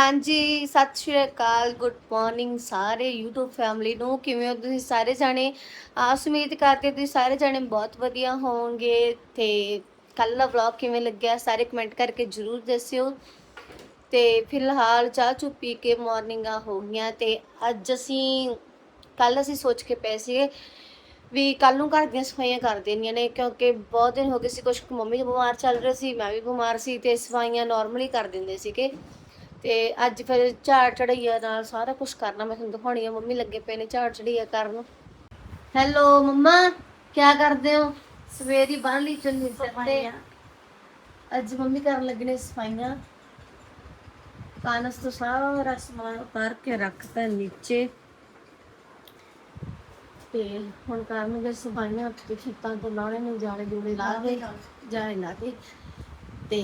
ਹਾਂਜੀ, ਸਤਿ ਸ਼੍ਰੀ ਅਕਾਲ, good morning ਸਾਰੇ YouTube ਫੈਮਿਲੀ ਨੂੰ। ਕਿਵੇਂ ਹੋ ਤੁਸੀਂ ਸਾਰੇ ਜਾਣੇ? ਆਸ ਉਮੀਦ ਕਰਦੇ ਤੁਸੀਂ ਸਾਰੇ ਜਾਣੇ ਬਹੁਤ ਵਧੀਆ ਹੋਵੋਗੇ। ਤੇ ਕੱਲ ਦਾ ਵਲੌਗ ਕਿਵੇਂ ਲੱਗਿਆ ਸਾਰੇ ਕਮੈਂਟ ਕਰਕੇ ਜ਼ਰੂਰ ਦੱਸਿਓ। ਤੇ ਫਿਲਹਾਲ ਚਾਹ ਚੁ ਪੀ ਕੇ ਮਾਰਨਿੰਗਾਂ ਹੋ ਗਈਆਂ ਤੇ ਅੱਜ ਕੱਲ ਅਸੀਂ ਸੋਚ ਕੇ ਪਏ ਸੀਗੇ ਵੀ ਕੱਲ ਨੂੰ ਘਰ ਦੀਆਂ ਸਫਾਈਆਂ ਕਰ ਦੇਣੀਆਂ ਨੇ, ਕਿਉਂਕਿ ਬਹੁਤ ਦਿਨ ਹੋ ਗਏ ਸੀ। ਕੁਛ ਮੰਮੀ ਬਿਮਾਰ ਚੱਲ ਰਹੇ ਸੀ, ਮੈਂ ਵੀ ਬਿਮਾਰ ਸੀ ਤੇ ਸਫਾਈਆਂ ਨਾਰਮਲੀ ਕਰ ਦਿੰਦੇ ਸੀਗੇ। ਤੇ ਅੱਜ ਫਿਰ ਝਾੜ ਚੜਈਆ ਨਾਲ ਸਾਰਾ ਕੁਝ ਕਰਨਾ। ਮੈਂ ਤੁਹਾਨੂੰ ਦਿਖਾਉਣੀ ਆ, ਮੰਮੀ ਲੱਗੇ ਪਏ ਨੇ ਝਾੜ ਚੜਈਆ ਕਰਨ। ਹੈਲੋ ਮੰਮਾ, ਕੀ ਕਰਦੇ ਹੋ? ਸਵੇਰੀ ਬੰਨ ਲਈ ਚੁੰਨੀ ਸਿਰ ਤੇ। ਅੱਜ ਮੰਮੀ ਕਰਨ ਲੱਗੇ ਨੇ ਸਫਾਈਆਂ। ਕਾਨਸ ਤੋਂ ਸਾਰਾ ਸਮਾਨ ਉਤਾਰ ਕੇ ਰੱਖਤਾ ਨੀਚੇ ਤੇ ਹੁਣ ਕਰਨਗੇ ਸਫਾਈਆਂ ਤੇ ਖੇਤਾਂ ਤੋਂ ਲਾਉਣੇ ਨੂੰ ਜਾਲੇ ਜੂਲੇ ਲਾ ਕੇ ਜਾਲੇ ਲਾ ਕੇ ਤੇ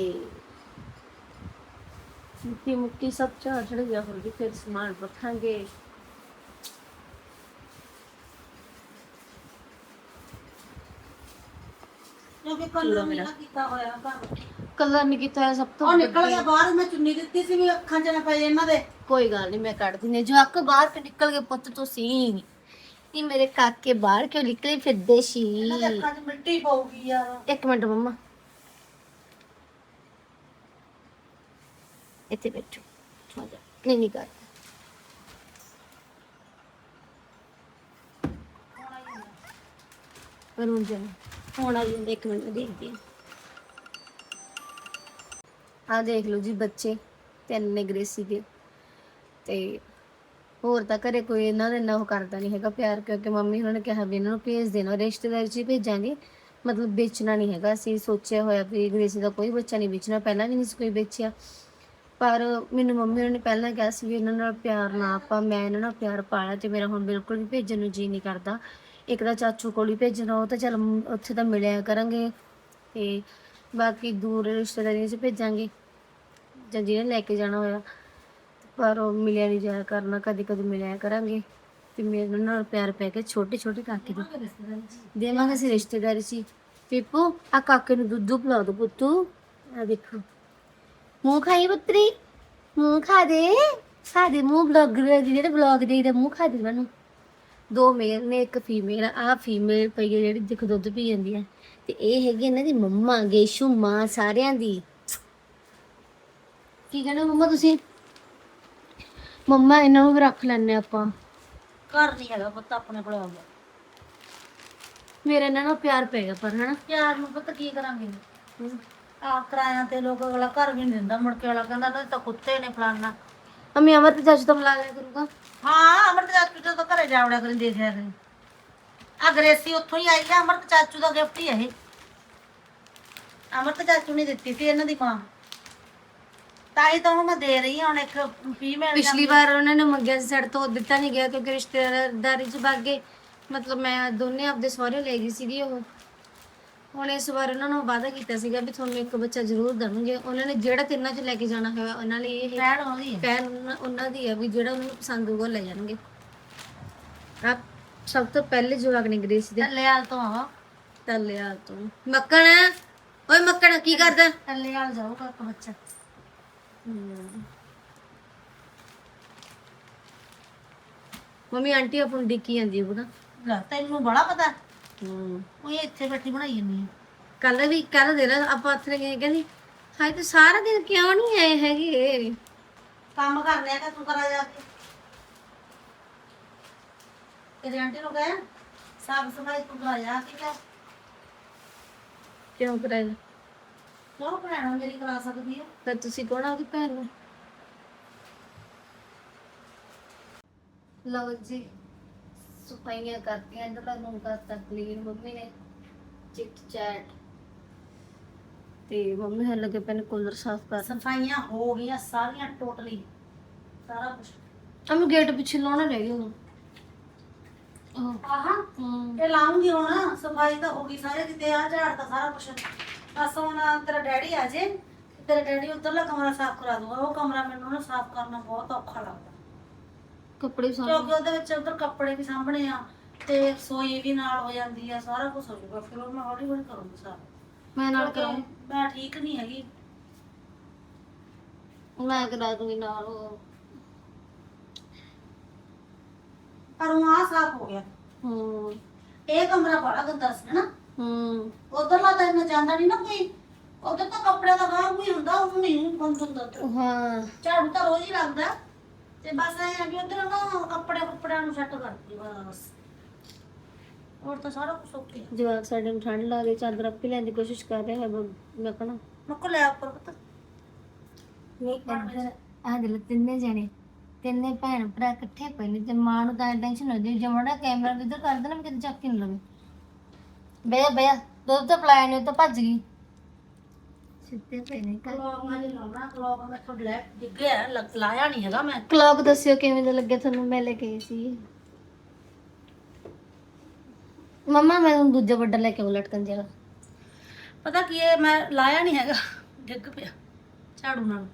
ਮਿੱਟੀ ਮੁੱਟੀ ਸਭ ਝਾੜ ਚੜ ਗਿਆ। ਹੋਗੀ ਫਿਰ ਸਮਾਨ ਰੱਖਾਂਗੇ। ਕਿਉਂਕਿ ਕਲਰ ਨਹੀਂ ਕੀਤਾ ਹੋਇਆ ਘਰ। ਕਲਰ ਨਹੀਂ ਕੀਤਾ ਹੋਇਆ ਸਭ ਤੋਂ ਉਹ ਨਿਕਲ ਗਿਆ ਬਾਹਰ। ਮੈਂ ਚੁੰਨੀ ਦਿੱਤੀ ਸੀ ਵੀ ਅੱਖਾਂ 'ਚ ਨਾ ਪਏ ਇਹਨਾਂ ਦੇ। ਕੋਈ ਗੱਲ ਨਹੀਂ, ਮੈਂ ਕੱਢ ਦਿੰਦੀ। ਜੋ ਅੱਖ ਬਾਹਰ ਕੇ ਨਿਕਲ ਗਏ ਪੁੱਤ ਤੁਸੀਂ। ਨਹੀਂ ਮੇਰੇ ਕਾਕੇ ਬਾਹਰ ਕਿਉਂ ਨਿਕਲੇ ਫਿਰਦੇ ਸੀ? ਇਹਨਾਂ ਦੇ ਅੱਖਾਂ 'ਚ ਮਿੱਟੀ ਪਊਗੀ ਯਾਰ। ਇੱਕ ਮਿੰਟ ਮੰਮਾ, ਇੱਥੇ ਬੈਠੋ। ਨਹੀਂ ਨਹੀਂ ਕਰ ਕਰੂੰ ਜਾ ਹੁਣ ਆ ਜਾਂਦੇ। ਇੱਕ ਮਿੰਟ ਦੇਖਦੀ ਆ ਦੇਖ ਲਓ ਜੀ, ਬੱਚੇ ਤਿੰਨ ਨੇ ਗਰੇ ਸੀਗੇ ਤੇ ਹੋਰ ਤਾਂ ਘਰੇ ਕੋਈ ਇਹਨਾਂ ਦਾ ਇੰਨਾ ਉਹ ਕਰਦਾ ਨਹੀਂ ਹੈਗਾ ਪਿਆਰ, ਕਿਉਂਕਿ ਮੰਮੀ ਉਹਨਾਂ ਨੇ ਕਿਹਾ ਵੀ ਇਹਨਾਂ ਨੂੰ ਭੇਜ ਦੇਣਾ, ਰਿਸ਼ਤੇਦਾਰੀ 'ਚ ਹੀ ਭੇਜਾਂਗੇ, ਮਤਲਬ ਵੇਚਣਾ ਨਹੀਂ ਹੈਗਾ। ਅਸੀਂ ਸੋਚਿਆ ਹੋਇਆ ਵੀ ਗ੍ਰੇਸੀ ਦਾ ਕੋਈ ਬੱਚਾ ਨਹੀਂ ਵੇਚਣਾ, ਪਹਿਲਾਂ ਵੀ ਨਹੀਂ ਸੀ ਕੋਈ ਵੇਚਿਆ। ਪਰ ਮੈਨੂੰ ਮੰਮੀ ਉਹਨਾਂ ਨੇ ਪਹਿਲਾਂ ਕਿਹਾ ਸੀ ਵੀ ਇਹਨਾਂ ਨਾਲ ਪਿਆਰ ਨਾ ਆਪਾਂ, ਮੈਂ ਇਹਨਾਂ ਨਾਲ ਪਿਆਰ ਪਾਇਆ ਤੇ ਮੇਰਾ ਹੁਣ ਬਿਲਕੁਲ ਵੀ ਭੇਜਣ ਨੂੰ ਜੀਅ ਨਹੀਂ ਕਰਦਾ। ਇੱਕ ਤਾਂ ਚਾਚੂ ਕੋਲ ਹੀ ਭੇਜਣਾ, ਉਹ ਤਾਂ ਚੱਲ ਉੱਥੇ ਤਾਂ ਮਿਲਿਆ ਕਰਾਂਗੇ ਤੇ ਬਾਕੀ ਦੂਰ ਰਿਸ਼ਤੇਦਾਰੀਆਂ 'ਚ ਭੇਜਾਂਗੇ ਜਾਂ ਜਿਹਨੇ ਲੈ ਕੇ ਜਾਣਾ ਹੋਇਆ। ਪਰ ਉਹ ਮਿਲਿਆ ਨਹੀਂ ਜਾਇਆ ਕਰਨਾ, ਕਦੇ ਕਦੇ ਮਿਲਿਆ ਕਰਾਂਗੇ ਤੇ ਮੇਰੇ ਨਾਲ ਪਿਆਰ ਪੈ ਕੇ ਛੋਟੇ ਛੋਟੇ ਕਾਕੇ ਦੇ ਦੇਵਾਂਗੇ ਅਸੀਂ ਰਿਸ਼ਤੇਦਾਰੀ 'ਚ। ਪੀਪੂ ਆ ਕਾਕੇ ਨੂੰ ਦੁੱਧ ਪਿਲਾ ਦੋ ਪੁੱਤੂ। ਆ ਦੇਖੋ ਮੂੰਹ ਖਾਈ ਪੁੱਤਰੀ, ਮੂੰਹ ਖਾ ਦੇ ਮੂੰਹ। ਬਲੌਗਰ ਜਿਹੜੇ ਬਲੌਗ ਦੇਖਦੇ ਮੂੰਹ ਖਾ ਦੇ ਮੈਨੂੰ। ਦੋ ਮੇਲ ਨੇ ਇੱਕ ਫੀਮੇਲ। ਆ ਫੀਮੇਲ ਪਈ ਹੈ ਜਿਹੜੀ ਦੇਖੋ ਦੁੱਧ ਪੀ ਜਾਂਦੀ ਹੈ ਤੇ ਇਹ ਹੈਗੀ ਇਹਨਾਂ ਦੀ ਮੰਮਾ, ਗੇਸ਼ੂ ਮਾਂ ਸਾਰਿਆਂ ਦੀ। ਕੀ ਕਹਿੰਦੇ ਮੰਮਾ ਤੁਸੀਂ? ਮੰਮਾ ਇਹਨਾਂ ਨੂੰ ਵੀ ਰੱਖ ਲੈਣੇ ਆਪਾਂ। ਘਰ ਨਹੀਂ ਹੈਗਾ ਪੁੱਤ ਆਪਣੇ ਕੋਲ ਆ ਗਿਆ। ਮੇਰਾ ਇਹਨਾਂ ਨਾਲ ਪਿਆਰ ਪੈ ਗਿਆ ਪਰ ਹਨਾ। ਪਿਆਰ ਨੂੰ ਪੁੱਤ ਕੀ ਕਰਾਂਗੇ? ਆਪ ਕਿਰਾਇਆ ਤੇ ਲੋਕ ਅਗਲਾ ਘਰ ਵੀ ਨਹੀਂ ਦਿੰਦਾ। ਮੁੜ ਕੇ ਵਾਲਾ ਕਹਿੰਦਾ ਨਾ ਤਾਂ ਕੁੱਤੇ ਨੇ ਫਲਾਨਾ। ਅਮੀ ਅਮਰ ਤੇ ਚਾਚੂ ਤੋਂ ਮਿਲਾ ਲਿਆ ਕਰੂਗਾ। ਹਾਂ ਅਮਰਤ ਚਾਚੂ ਜਦੋਂ ਘਰੇ ਜਾਵੜਿਆ ਕਰੀ ਦੇਖਿਆ ਕਰੀ। ਆ ਗ੍ਰੇਸੀ ਉੱਥੋਂ ਹੀ ਆਈ ਆ। ਅਮਰਤ ਚਾਚੂ ਦਾ ਗਿਫਟ ਹੀ ਇਹ। ਅਮਰਤ ਚਾਚੂ ਨੇ ਦਿੱਤੀ ਸੀ ਇਹਨਾਂ ਦੀ ਮਾਂ, ਤਾਂ ਹੀ ਤਾਂ ਉਹਨੂੰ ਮੈਂ ਦੇ ਰਹੀ ਹਾਂ ਹੁਣ। ਇੱਕ ਫੀਮੇਲ ਪਿਛਲੀ ਵਾਰ ਉਹਨਾਂ ਨੇ ਮੰਗਿਆ ਸੀ ਸਾਡੇ ਤੋਂ, ਦਿੱਤਾ ਨਹੀਂ ਗਿਆ ਕਿਉਂਕਿ ਰਿਸ਼ਤੇਦਾਰੀ 'ਚ ਵਗ ਗਏ। ਮਤਲਬ ਮੈਂ ਦੋਨੇ ਆਪਦੇ ਸਹੁਰੇ ਲੈ ਗਈ ਸੀਗੀ ਉਹ। ਹੁਣ ਇਸ ਵਾਰ ਉਹਨਾਂ ਨੂੰ ਵਾਅਦਾ ਕੀਤਾ ਸੀਗਾ ਵੀ ਤੁਹਾਨੂੰ ਇੱਕ ਬੱਚਾ ਜ਼ਰੂਰ ਦੇਵਾਂਗੇ। ਉਹਨਾਂ ਨੇ ਜਿਹੜਾ ਤਿੰਨਾਂ 'ਚ ਲੈ ਕੇ ਜਾਣਾ ਹੋਇਆ ਉਹਨਾਂ ਲਈ ਇਹ ਭੈਣ ਉਹਦੀ ਹੈ। ਪਹਿਲ ਉਹਨਾਂ ਦੀ ਆ ਵੀ ਜਿਹੜਾ ਉਹਨਾਂ ਨੂੰ ਪਸੰਦ ਹੋਊਗਾ ਲੈ ਜਾਣਗੇ। ਆ ਸਭ ਤੋਂ ਪਹਿਲੇ ਜਵਾਕ ਨੇ ਗ੍ਰੇਸ ਦੇ। ਟੱਲੇਵਾਲ ਤੋਂ ਆਵਾ। ਟੱਲੇਵਾਲ ਤੋਂ। ਮੱਕਣ ਓਏ ਮੱਕਣ ਕੀ ਕਰਦਾ? ਟੱਲੇਵਾਲ ਜਾਊਗਾ ਇੱਕ ਬੱਚਾ। ਮੰਮੀ ਆਂਟੀ ਆਪਾਂ ਨੂੰ ਡਿੱਕੀ ਜਾਂਦੀ ਹੈ ਪਤਾ। ਲੈ ਤੈਨੂੰ ਬੜਾ ਪਤਾ। ਉਹ ਇੱਥੇ ਬੈਠੀ ਬਣਾਈ ਜਾਂਦੀ ਹੈ। ਕੱਲ ਦੇ ਨਾ ਆਪਾਂ ਉੱਥੇ ਗਏ, ਕਹਿੰਦੀ ਹਾਏ ਤੂੰ ਸਾਰਾ ਦਿਨ ਕਿਉਂ ਨਹੀਂ ਆਏ ਹੈਗੇ? ਕੰਮ ਕਰ ਲਿਆ ਕਿ ਤੂੰ ਕਰਾ ਜਾ ਕੇ। ਤੇਰੀ ਆਂਟੀ ਨੂੰ ਕਹਿ ਸਾਫ ਸਫਾਈ ਤੂੰ ਕਰਾ ਜਾ ਕੇ। ਕਿਉਂ ਕਰਾਇਆ? ਕਿਉਂ ਭੈਣ ਮੇਰੀ ਕਰਾ ਸਕਦੀ ਹੈ? ਫਿਰ ਤੁਸੀਂ ਕੌਣ ਆ ਉਹਦੀ ਭੈਣ ਨੂੰ? ਲਓ ਜੀ ਸਫਾਈਆਂ ਕਰਤੀਆਂ, ਇਹਦਾ ਤਾਂ ਰੂਮ ਕਰਤਾ ਕਲੀਨ ਮੰਮੀ ਨੇ, ਚਿਟ ਚੈਟ। ਤੇ ਮੰਮੀ ਹਲ ਲੱਗੇ ਪੈਨ ਕੂਲਰ ਸਾਫ਼ ਕਰ। ਸਫਾਈਆਂ ਹੋ ਗਈਆਂ ਸਾਰੀਆਂ ਟੋਟਲੀ ਸਾਰਾ ਕੁਝ। ਅਮੀ ਗੇਟ ਪਿੱਛੇ ਲਾਉਣਾ ਰਹਿ ਗਿਆ ਹੁਣ। ਆਹਾਂ ਇਹ ਲਾਉਂਗੀ ਹੁਣ। ਸਫਾਈ ਤਾਂ ਹੋ ਗਈ ਸਾਰੇ ਕਿਤੇ। ਆ ਝਾੜ ਤਾਂ ਸਾਰਾ ਕੁਝ। ਬਸ ਹੁਣ ਤੇਰਾ ਡੈਡੀ ਆ ਜੇ, ਤੇਰਾ ਡੈਡੀ ਉਧਰਲਾ ਕਮਰਾ ਸਾਫ਼ ਕਰਾ ਦੂਗਾ। ਉਹ ਕਮਰਾ ਮੈਨੂੰ ਨਾ ਸਾਫ਼ ਕਰਨਾ ਬਹੁਤ ਔਖਾ ਲੱਗਦਾ ਕੱਪੜੇ ਸਾਫ਼ ਕਿਉਂਕਿ ਉਹਦੇ ਵਿੱਚ ਉਧਰ ਕੱਪੜੇ ਵੀ ਸਾਂਭਣੇ ਆ ਤੇ ਰਸੋਈ ਵੀ ਨਾਲ ਹੋ ਜਾਂਦੀ ਆ। ਸਾਰਾ ਕੁਝ ਹੋ ਜਾਊਗਾ। ਫਿਰ ਉਹ ਮੈਂ ਹੌਲੀ ਹੌਲੀ ਕਰੂੰਗੀ ਸਾਰਾ। ਮੈਂ ਨਾਲ ਕਰਾਂ। ਮੈਂ ਠੀਕ ਨਹੀਂ ਹੈਗੀ। ਮੈਂ ਕਰਾ ਦੂੰਗੀ ਨਾਲ ਉਹ। ਪਰ ਉਹ ਆ ਸਾਫ ਹੋ ਗਿਆ। ਹੂੰ ਇਹ ਕਮਰਾ ਬੜਾ ਗੰਦਾ ਸੀ ਨਾ। ਹੂੰ ਉਧਰਲਾ ਤਾਂ ਇੰਨਾ ਜਾਂਦਾ ਨਹੀਂ ਨਾ ਕੋਈ। ਉਧਰ ਤਾਂ ਕੱਪੜੇ ਦਾ ਗਾਹ ਕੋਈ ਹੁੰਦਾ, ਉਹ ਨਹੀਂ ਬੰਦ ਹੁੰਦਾ ਉੱਧਰ। ਹਾਂ ਝਾੜੂ ਤਾਂ ਰੋਜ਼ ਹੀ ਲੱਗਦਾ ਤੇ ਬਸ ਇਹ ਆ ਵੀ ਉਧਰ ਨਾ ਕੱਪੜਿਆਂ ਨੂੰ ਸੈੱਟ ਕਰਦੀ ਬਸ। ਹੋਰ ਤਾਂ ਸਾਰਾ ਕੁਝ ਓਕੇ। ਜਵਾਕ ਸਾਡੇ ਨੂੰ ਠੰਡ ਲਾ ਦੇ, ਚਾਦਰ ਆਪੇ ਲੈਣ ਦੀ ਕੋਸ਼ਿਸ਼ ਕਰ ਰਿਹਾ ਹੈ। ਮੈਂ ਕਹਣਾ ਮੁੱਕ ਲਿਆ ਉੱਪਰ ਪਤਾ। ਆਹ ਦਿਲ ਤਿੰਨੇ ਜਣੇ, ਤਿੰਨੇ ਭੈਣ ਭਰਾ ਇਕੱਠੇ ਪਏ ਨੇ ਤੇ ਮਾਂ ਨੂੰ ਤਾਂ ਟੈਨਸ਼ਨ ਹੋ ਜਾਂਦੀ ਜੇ ਮੜਾ ਕੈਮਰਾ ਇੱਧਰ ਕਰ ਦੇਣਾ, ਮੈਂ ਕਿਤੇ ਚੱਕ ਹੀ ਨਾ ਲਵੇ। ਬਿਆ ਦੁੱਧ ਤਾਂ ਪਲਾਇਆ ਨਹੀਂ, ਉਹ ਤਾਂ ਭੱਜ ਗਈ। ਸਿੱਧੇ ਪਏ ਨੇ ਘਰ। ਕਲੋਕ ਮੈਂ ਲਾਉਣਾ, ਕਲੋਕ ਮੈਂ ਤੁਹਾਡੇ ਲੈ ਡਿੱਗਿਆ, ਲਾਇਆ ਨਹੀਂ ਹੈਗਾ ਮੈਂ। ਕਲੌਕ ਦੱਸਿਓ ਕਿਵੇਂ ਦਾ ਲੱਗਿਆ ਤੁਹਾਨੂੰ, ਮੈਂ ਲੈ ਕੇ ਗਈ ਸੀ। ਮੰਮਾ ਮੈਂ ਹੁਣ ਦੂਜਾ ਵੱਡਾ ਲੈ ਕੇ ਆਉਂ ਲਟਕਣ ਜਿਹਾ। ਪਤਾ ਕੀ ਹੈ, ਮੈਂ ਲਾਇਆ ਨਹੀਂ ਹੈਗਾ, ਡਿੱਗ ਪਿਆ ਝਾੜੂ ਨਾਲ।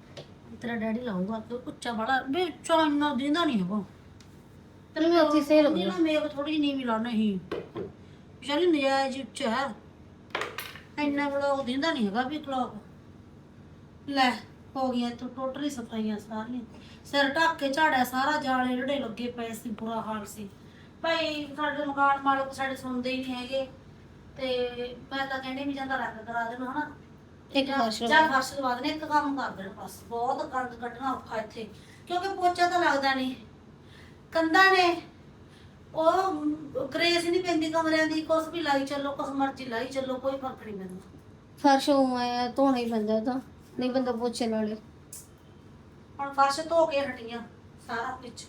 ਤੇਰਾ ਡੈਡੀ ਲਾਊਗਾ ਤੇ ਉੱਚਾ ਬੜਾ ਵੀ ਉੱਚਾ ਇੰਨਾ ਦਿੰਦਾ ਨਹੀਂ ਹੈਗਾ। ਤੈਨੂੰ ਮੈਂ ਉੱਥੇ ਸਹੀ ਲੱਗਦਾ। ਨਾ ਮੇਕ ਥੋੜੀ ਜਿਹੀ ਨੀਵੀਂ ਲਾਉਣਾ ਹੀ ਵਿਚਾਰੀ ਨਜਾਇਜ਼ ਉੱਚਾ ਹੈ, ਇੰਨਾ ਬਲੋਕ ਦਿੰਦਾ ਨਹੀਂ ਹੈਗਾ ਵੀ ਕਲੋਕ। ਲੈ ਹੋ ਗਿਆ ਤੂੰ ਟੋਟਲੀ ਸਫਾਈਆਂ ਸਾਰੀਆਂ, ਸਿਰ ਢੱਕ ਕੇ ਝਾੜਿਆ ਸਾਰਾ, ਜਾਲੇ ਜਿਹੜੇ ਲੱਗੇ ਪਏ ਸੀ, ਬੁਰਾ ਹਾਲ ਸੀ ਭਾਈ। ਸਾਡੇ ਮਕਾਨ ਮਾਲਕ ਸਾਡੇ ਸੁਣਦੇ ਹੀ ਨਹੀਂ ਹੈਗੇ ਤੇ ਮੈਂ ਤਾਂ ਕਹਿੰਦੀ ਵੀ ਜਾਂਦਾ ਰੱਖ ਕਰਾ ਦੇਣ ਹਨਾ। ਇੱਕ ਫਰਸ਼ ਜਾਂ ਫਰਸ਼ ਲਵਾ ਦੇਣ, ਇੱਕ ਕੰਮ ਕਰ ਦੇਣ ਬਸ। ਬਹੁਤ ਗੰਦ ਕੱਢਣਾ ਔਖਾ ਇੱਥੇ, ਕਿਉਂਕਿ ਪੋਚਾ ਤਾਂ ਲੱਗਦਾ ਨਹੀਂ। ਕੰਧਾਂ ਨੇ ਉਹ ਗਰੇਸ ਨਹੀਂ ਪੈਂਦੀ ਕਮਰਿਆਂ ਦੀ, ਕੁਛ ਵੀ ਲਾਈ ਚੱਲੋ, ਕੁਛ ਮਰਜ਼ੀ ਲਾਈ ਚੱਲੋ, ਕੋਈ ਫਰਕ ਨਹੀਂ ਪੈਂਦਾ। ਫਰਸ਼ ਉਹ ਆਇਆ ਧੋਣਾ ਹੀ ਪੈਂਦਾ, ਤਾਂ ਨਹੀਂ ਬੰਦਾ ਪੋਚੇ ਨਾਲੇ। ਹੁਣ ਫਰਸ਼ ਧੋ ਕੇ ਹਟੀਆਂ ਸਾਰਾ ਕੁਝ।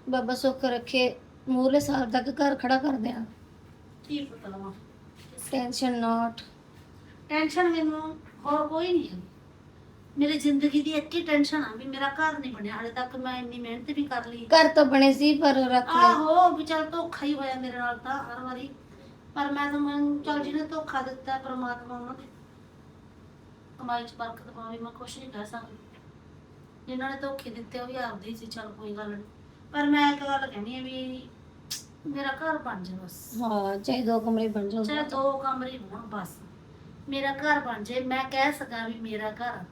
ਬਾਬਾ ਸੁੱਖ ਰੱਖੇ, ਮੂਹਰੇ ਸਾਲ ਤੱਕ ਘਰ ਖੜਾ ਕਰ ਦਿਆਂ। ਕੀ ਪਤਾ ਲਵਾਂ, ਟੈਨਸ਼ਨ ਨਾਟ। ਟੈਨਸ਼ਨ ਮੈਨੂੰ ਹੋਰ ਕੋਈ ਨਹੀਂ ਹੈ। ਮੇਰੀ ਜ਼ਿੰਦਗੀ ਦੀ ਇੱਕ ਹੀ ਟੈਨਸ਼ਨ ਆ ਵੀ ਮੇਰਾ ਘਰ ਨਹੀਂ ਬਣਿਆ ਹਾਲੇ ਤੱਕ। ਮੈਂ ਇੰਨੀ ਮਿਹਨਤ ਵੀ ਕਰ ਲਈ, ਘਰ ਤਾਂ ਬਣੇ ਸੀ ਪਰ ਰੱਖ ਲਏ। ਆਹੋ ਵੀ ਚੱਲ ਧੋਖਾ ਹੀ ਹੋਇਆ ਮੇਰੇ ਨਾਲ ਤਾਂ ਹਰ ਵਾਰੀ। ਪਰ ਮੈਂ ਤਾਂ ਚੱਲ ਜਿਹਨੇ ਧੋਖਾ ਦਿੱਤਾ ਪ੍ਰਮਾਤਮਾ ਉਹਨਾਂ ਦੀ ਕਮਾਈ ਚ ਬਰਕਤ ਪਾਵੇ, ਮੈਂ ਕੁਛ ਨਹੀਂ ਕਹਿ ਸਕਦੀ। ਜਿਨ੍ਹਾਂ ਨੇ ਧੋਖੇ ਦਿੱਤੇ ਉਹ ਵੀ ਆਪਦੇ ਹੀ ਸੀ, ਚੱਲ ਕੋਈ ਗੱਲ ਨਹੀਂ। ਪਰ ਮੈਂ ਇੱਕ ਗੱਲ ਕਹਿਣੀ ਆ ਵੀ ਮੇਰਾ ਘਰ ਬਣ ਜਾ ਬਸ। ਹਾਂ ਚਾਹੇ 2 ਕਮਰੇ ਬਣ ਜਾਣ, ਚਾਹੇ 2 ਕਮਰੇ ਹੋਣ ਬਸ, ਮੇਰਾ ਘਰ ਬਣ ਜੇ। ਮੈਂ ਕਹਿ ਸਕਾਂ ਵੀ ਮੇਰਾ ਘਰ,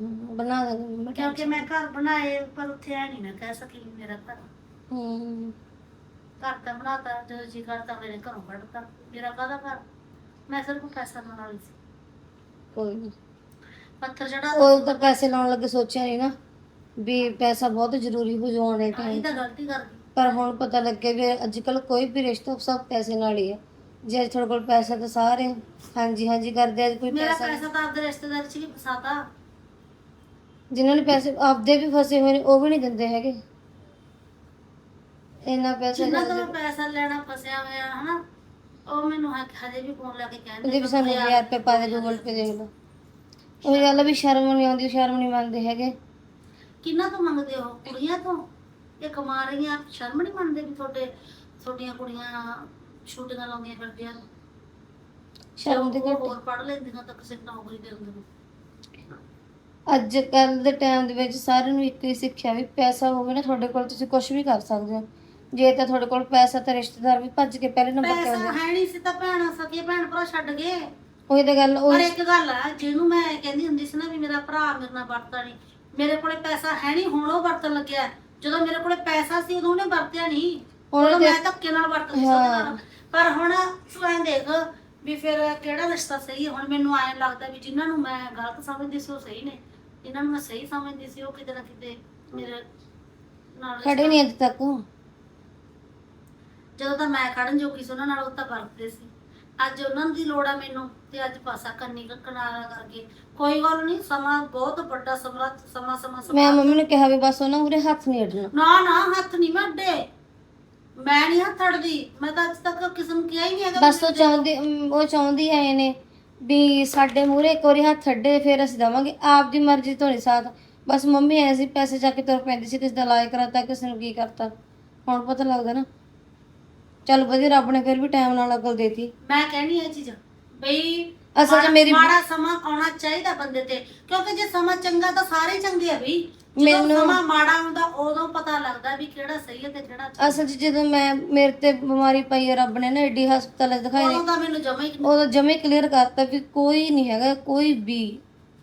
ਬਣਾ ਦਾਂਗੇ। ਕਿਉਂਕਿ ਮੈਂ ਘਰ ਬਣਾਏ ਪਰ ਉੱਥੇ ਐ ਨਹੀਂ ਨਾ ਕਹਿ ਸਕੀ ਵੀ ਮੇਰਾ ਘਰ। ਘਰ ਤਾਂ ਬਣਾਤਾ, ਜਦੋਂ ਜੀ ਕਰਤਾ ਮੇਰੇ ਘਰੋਂ ਕੱਢਤਾ। ਮੇਰਾ ਕਾਹਦਾ ਘਰ, ਮੈਂ ਸਿਰਫ ਪੈਸਾ ਲਾਉਣ ਵਾਲੀ ਸੀ। ਕੋਈ ਨਹੀਂ, ਪੱਥਰ ਚੜਾ ਉਹ ਤਾਂ ਪੈਸੇ ਲਾਉਣ ਲੱਗੇ ਸੋਚਿਆ ਨਹੀਂ ਨਾ ਵੀ ਪੈਸਾ ਬਹੁਤ ਜ਼ਰੂਰੀ ਹੋ ਜਾਣੇ ਇਹ ਟਾਈਮ। ਤਾਂ ਗਲਤੀ ਕਰ ਗਈ। ਪਰ ਹੁਣ ਪਤਾ ਲੱਗੇ ਵੀ ਅੱਜ ਕੱਲ ਕੋਈ ਵੀ ਰਿਸ਼ਤਾ ਸਭ ਪੈਸੇ ਨਾਲ ਹੀ ਹੈ। ਜੇ ਤੁਹਾਡੇ ਕੋਲ ਪੈਸਾ ਤਾਂ ਸਾਰੇ ਹਾਂਜੀ ਹਾਂਜੀ ਕਰਦੇ ਆ। ਕੋਈ ਮੇਰਾ ਪੈਸਾ ਪੈਸਾ ਤਾਂ ਆਪਦੇ ਰਿਸ਼ਤੇਦਾਰ ਚ ਵੀ ਫਸਾਤਾ। ਜਿਨ੍ਹਾਂ ਨੇ ਪੈਸੇ ਆਪਦੇ ਵੀ ਫਸੇ ਹੋਏ ਨੇ ਉਹ ਵੀ ਨਹੀਂ ਦਿੰਦੇ ਹੈਗੇ ਇੰਨਾ ਪੈਸਾ। ਜਿੰਨਾ ਤੋਂ ਪੈਸਾ ਲੈਣਾ ਫਸਿਆ ਹੋਇਆ ਹਨਾ, ਉਹ ਮੈਨੂੰ ਹਜੇ ਵੀ ਫੋਨ ਲਾ ਕੇ ਕਹਿੰਦੇ ਵੀ ਸਾਨੂੰ 1000 ਰੁਪਏ ਪਾ ਦੇ, ਗੂਗਲ ਪੇ ਦੇਖ ਲਓ। ਉਹ ਗੱਲ ਵੀ ਸ਼ਰਮ ਨਹੀਂ ਆਉਂਦੀ, ਸ਼ਰਮ ਨਹੀਂ ਮੰਨਦੇ ਹੈਗੇ। ਕਿੰਨਾ ਤੋਂ ਮੰਗਦੇ ਹੋ? ਕੁੜੀਆਂ ਤੋਂ। ਇਹ ਕਮਾ ਰਹੀਆਂ, ਸ਼ਰਮ ਨਹੀਂ ਮੰਨਦੇ ਵੀ ਤੁਹਾਡੀਆਂ ਕੁੜੀਆਂ ਸ਼ੂਟਿੰਗਾਂ ਲਾਉਂਦੀਆਂ ਫਿਰਦੀਆਂ। ਸ਼ਰਮ ਦੀ ਘੱਟ। ਹੋਰ ਪੜ੍ਹ ਲੈਂਦੀਆਂ ਤਾਂ ਕਿਸੇ ਨੌਕਰੀ ਦੇ ਦਿੰਦੇ। ਅੱਜ ਕੱਲ ਦੇ ਟਾਈਮ ਦੇ ਵਿੱਚ ਸਾਰਿਆਂ ਨੂੰ ਇੱਕ ਹੀ ਸਿੱਖਿਆ ਵੀ ਪੈਸਾ ਹੋਵੇ ਨਾ ਤੁਹਾਡੇ ਕੋਲ, ਤੁਸੀਂ ਕੁਝ ਵੀ ਕਰ ਸਕਦੇ ਹੋ। ਜੇ ਤਾਂ ਤੁਹਾਡੇ ਕੋਲ ਪੈਸਾ ਤਾਂ ਰਿਸ਼ਤੇਦਾਰ ਵੀ ਭੱਜ ਕੇ ਪਹਿਲੇ ਨੰਬਰ ਤੇ ਪੈਸਾ ਆਉਂਦੇ। ਹੈ ਨਹੀਂ ਸੀ ਤਾਂ ਭੈਣ ਸਕੀ ਭੈਣ ਭਰਾ ਛੱਡ ਗਏ। ਉਹੀ ਤਾਂ ਗੱਲ। ਪਰ ਇੱਕ ਗੱਲ ਆ, ਜਿਹਨੂੰ ਮੈਂ ਕਹਿੰਦੀ ਹੁੰਦੀ ਸੀ ਨਾ ਵੀ ਮੇਰਾ ਭਰਾ ਮੇਰੇ ਨਾਲ ਵਰਤਦਾ ਨਹੀਂ, ਮੇਰੇ ਕੋਲੇ ਪੈਸਾ ਹੈ ਨਹੀਂ, ਹੁਣ ਉਹ ਵਰਤਣ ਲੱਗਿਆ। ਜਦੋਂ ਮੇਰੇ ਕੋਲੇ ਪੈਸਾ ਸੀ ਉਦੋਂ ਉਹਨੇ ਵਰਤਿਆ ਨਹੀਂ, ਉਦੋਂ ਮੈਂ ਧੱਕੇ ਨਾਲ ਵਰਤਦੀ ਸੀ ਉਹਦੇ ਨਾਲ। ਪਰ ਹੁਣ ਤੂੰ ਐਂ ਦੇਖ ਵੀ ਫਿਰ ਕਿਹੜਾ ਰਿਸ਼ਤਾ ਸਹੀ ਹੈ। ਹੁਣ ਮੈਨੂੰ ਐਂ ਲੱਗਦਾ ਵੀ ਜਿਨ੍ਹਾਂ ਨੂੰ ਮੈਂ ਗਲਤ ਸਮਝਦੀ ਸੀ ਉਹ ਸਹੀ ਨੇ, ਜਿਨ੍ਹਾਂ ਨੂੰ ਮੈਂ ਸਹੀ ਸਮਝਦੀ ਸੀ ਉਹ ਕਿਤੇ ਨਾ ਕਿਤੇ ਮੇਰੇ ਨਾਲ ਖੜੇ ਨਹੀਂ ਅੱਜ ਤੱਕ। ਜਦੋਂ ਤਾਂ ਮੈਂ ਖੜਨ ਜੋਗੀ ਸੀ ਉਹਨਾਂ ਨਾਲ, ਉਹ ਤਾਂ ਵਰਤਦੇ ਸੀ। ਅੱਜ ਉਹਨਾਂ ਦੀ ਲੋੜ ਆ ਮੈਨੂੰ, ਤੇ ਅੱਜ ਪਾਸਾ ਕੰਨੀ ਕਿਨਾਰਾ ਕਰਕੇ। ਕੋਈ ਗੱਲ ਨਹੀਂ, ਸਮਾਂ ਬਹੁਤ ਵੱਡਾ ਸਮਾਂ ਮੈਂ ਮੰਮੀ ਨੂੰ ਕਿਹਾ ਵੀ ਬਸ ਉਹਨਾਂ ਉਰੇ ਹੱਥ ਨਹੀਂ ਅੜਨਾ। ਨਾ ਹੱਥ ਨਹੀਂ ਮੈਂ ਅੱਡੇ, ਮੈਂ ਨਹੀਂ ਹੱਥ ਅੜਦੀ। ਮੈਂ ਤਾਂ ਅੱਜ ਤੱਕ ਕਿਸੇ ਨੂੰ ਕਿਹਾ ਹੀ ਨਹੀਂ ਹੈਗਾ। ਬਸ ਉਹ ਚਾਹੁੰਦੀ ਆਏ ਨੇ ਵੀ ਸਾਡੇ ਮੂਹਰੇ ਇੱਕ ਵਾਰੀ ਹੱਥ ਅੱਡੇ ਫਿਰ ਅਸੀਂ ਦੇਵਾਂਗੇ, ਆਪਦੀ ਮਰਜ਼ੀ ਤੋਂ ਨਹੀਂ ਸਾਥ। ਬਸ ਮੰਮੀ ਐ ਸੀ ਪੈਸੇ ਚੱਕ ਕੇ ਤੁਰ ਪੈਂਦੀ ਸੀ, ਕਿਸੇ ਦਾ ਇਲਾਜ ਕਰਾਤਾ, ਕਿਸੇ ਨੂੰ ਕੀ ਕਰਤਾ। ਹੁਣ ਪਤਾ ਲੱਗਦਾ ਨਾ। ਚੱਲ ਵਧੀਆ, ਰੱਬ ਨੇ ਫਿਰ ਵੀ ਟਾਈਮ ਨਾਲ ਅਕਲ ਦੇਤੀ। ਮੈਂ ਕਹਿਣੀ ਇਹ ਚੀਜ਼ ਬਈ ਅਸਲ 'ਚ ਮੇਰੀ ਮਾੜਾ ਸਮਾਂ ਆਉਣਾ ਚਾਹੀਦਾ ਬੰਦੇ ਤੇ, ਕਿਉਂਕਿ ਜੇ ਸਮਾਂ ਚੰਗਾ ਤਾਂ ਸਾਰੇ ਚੰਗੇ ਆ ਬਈ। ਜਦੋਂ ਸਮਾਂ ਮਾੜਾ ਹੁੰਦਾ ਉਦੋਂ ਪਤਾ ਲੱਗਦਾ ਵੀ ਕਿਹੜਾ ਸਹੀ ਹੈ ਤੇ ਕਿਹੜਾ ਝੂਠ। ਅਸਲ 'ਚ ਜਦੋਂ ਮੇਰੇ ਤੇ ਬਿਮਾਰੀ ਪਈ ਹੈ, ਰੱਬ ਨੇ ਨਾ ਏਡੀ ਹਸਪਤਾਲ ਦਿਖਾਏ ਨੇ, ਉਦੋਂ ਤਾਂ ਮੈਨੂੰ ਜਮਾ ਹੀ ਉਦੋਂ ਜਮੇ ਕਲੀਅਰ ਕਰਤਾ ਵੀ ਕੋਈ ਨਹੀਂ ਹੈਗਾ, ਕੋਈ ਵੀ